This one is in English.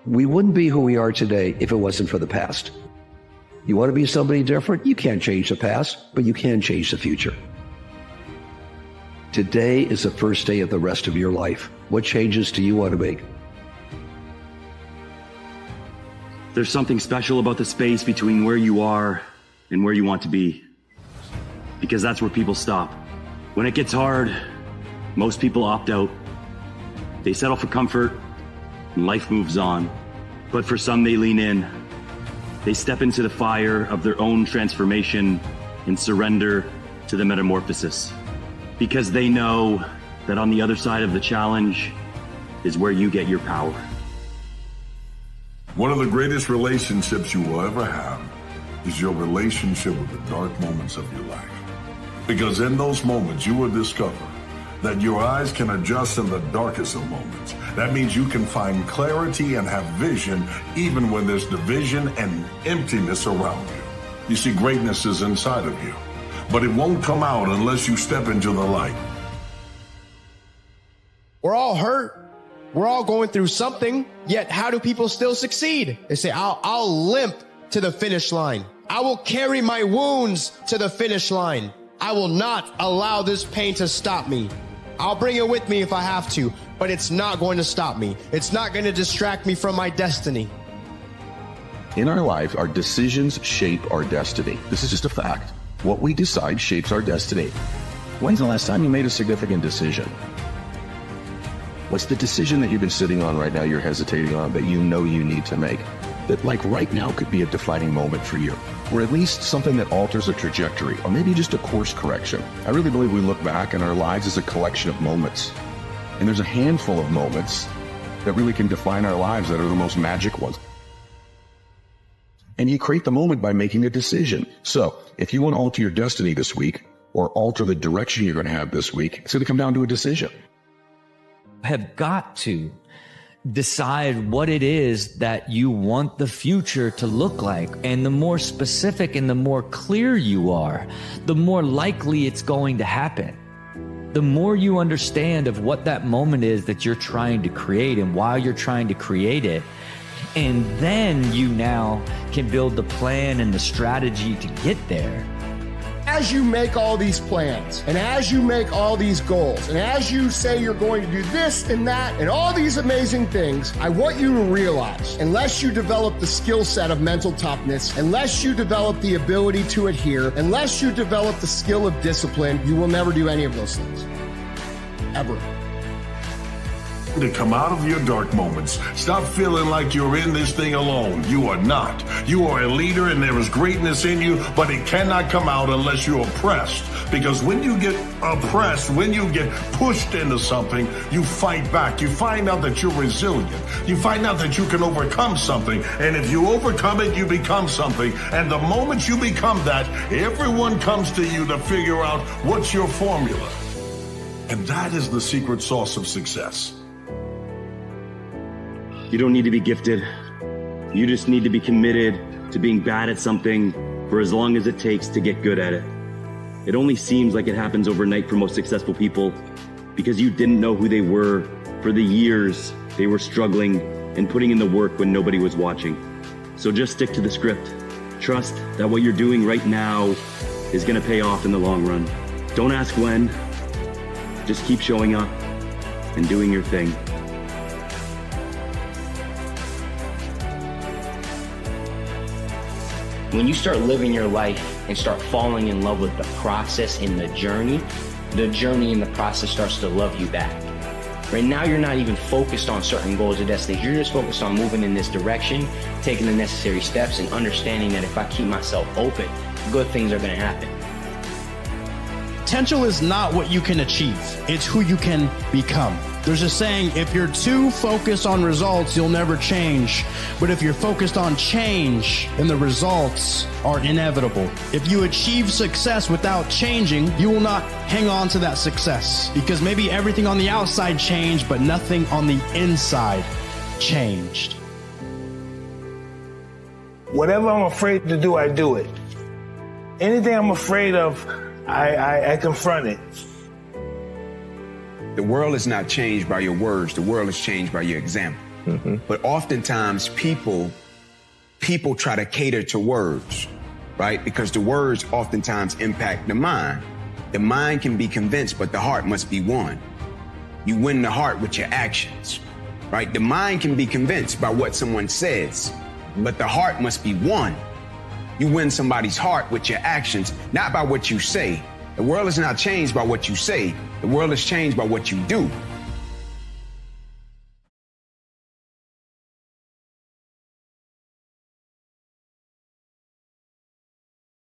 We wouldn't be who we are today if it wasn't for the past. You want to be somebody different? You can't change the past, but you can change the future. Today is the first day of the rest of your life. What changes do you want to make? There's something special about the space between where you are and where you want to be. Because that's where people stop. When it gets hard, most people opt out. They settle for comfort, and life moves on. But for some, they lean in. They step into the fire of their own transformation and surrender to the metamorphosis. Because they know that on the other side of the challenge is where you get your power. One of the greatest relationships you will ever have is your relationship with the dark moments of your life. Because in those moments, you will discover that your eyes can adjust in the darkest of moments. That means you can find clarity and have vision even when there's division and emptiness around you. You see, greatness is inside of you, but it won't come out unless you step into the light. We're all hurt. We're all going through something, yet how do people still succeed? They say, I'll limp to the finish line. I will carry my wounds to the finish line. I will not allow this pain to stop me. I'll bring it with me if I have to, but it's not going to stop me. It's not going to distract me from my destiny. In our life, our decisions shape our destiny. This is just a fact. What we decide shapes our destiny. When's the last time you made a significant decision? What's the decision that you've been sitting on right now you're hesitating on that you know you need to make? That like right now could be a defining moment for you. Or at least something that alters a trajectory, or maybe just a course correction. I really believe we look back in our lives as a collection of moments. And there's a handful of moments that really can define our lives that are the most magic ones. And you create the moment by making a decision. So if you want to alter your destiny this week, or alter the direction you're going to have this week, it's going to come down to a decision. Have got to decide what it is that you want the future to look like. And the more specific and the more clear you are, the more likely it's going to happen. The more you understand of what that moment is that you're trying to create and why you're trying to create it, and then you now can build the plan and the strategy to get there. As you make all these plans, and as you make all these goals, and as you say you're going to do this and that, and all these amazing things, I want you to realize, unless you develop the skill set of mental toughness, unless you develop the ability to adhere, unless you develop the skill of discipline, you will never do any of those things. Ever. To come out of your dark moments. Stop feeling like you're in this thing alone. You are not. You are a leader and there is greatness in you, but it cannot come out unless you're oppressed. Because when you get oppressed, when you get pushed into something, you fight back. You find out that you're resilient. You find out that you can overcome something. And if you overcome it, you become something. And the moment you become that, everyone comes to you to figure out what's your formula. And that is the secret sauce of success. You don't need to be gifted. You just need to be committed to being bad at something for as long as it takes to get good at it. It only seems like it happens overnight for most successful people because you didn't know who they were for the years they were struggling and putting in the work when nobody was watching. So just stick to the script. Trust that what you're doing right now is gonna pay off in the long run. Don't ask when, just keep showing up and doing your thing. When you start living your life and start falling in love with the process and the journey and the process starts to love you back. Right now, you're not even focused on certain goals or destinies. You're just focused on moving in this direction, taking the necessary steps, and understanding that if I keep myself open, good things are going to happen. Potential is not what you can achieve. It's who you can become. There's a saying, if you're too focused on results, you'll never change. But if you're focused on change, then the results are inevitable. If you achieve success without changing, you will not hang on to that success. Because maybe everything on the outside changed, but nothing on the inside changed. Whatever I'm afraid to do, I do it. Anything I'm afraid of, I confront it. The world is not changed by your words. The world is changed by your example. But oftentimes people try to cater to words, right? Because the words oftentimes impact the mind. The mind can be convinced, but the heart must be won. You win the heart with your actions, right? The mind can be convinced by what someone says, but the heart must be won. You win somebody's heart with your actions, not by what you say. The world is not changed by what you say. The world is changed by what you do.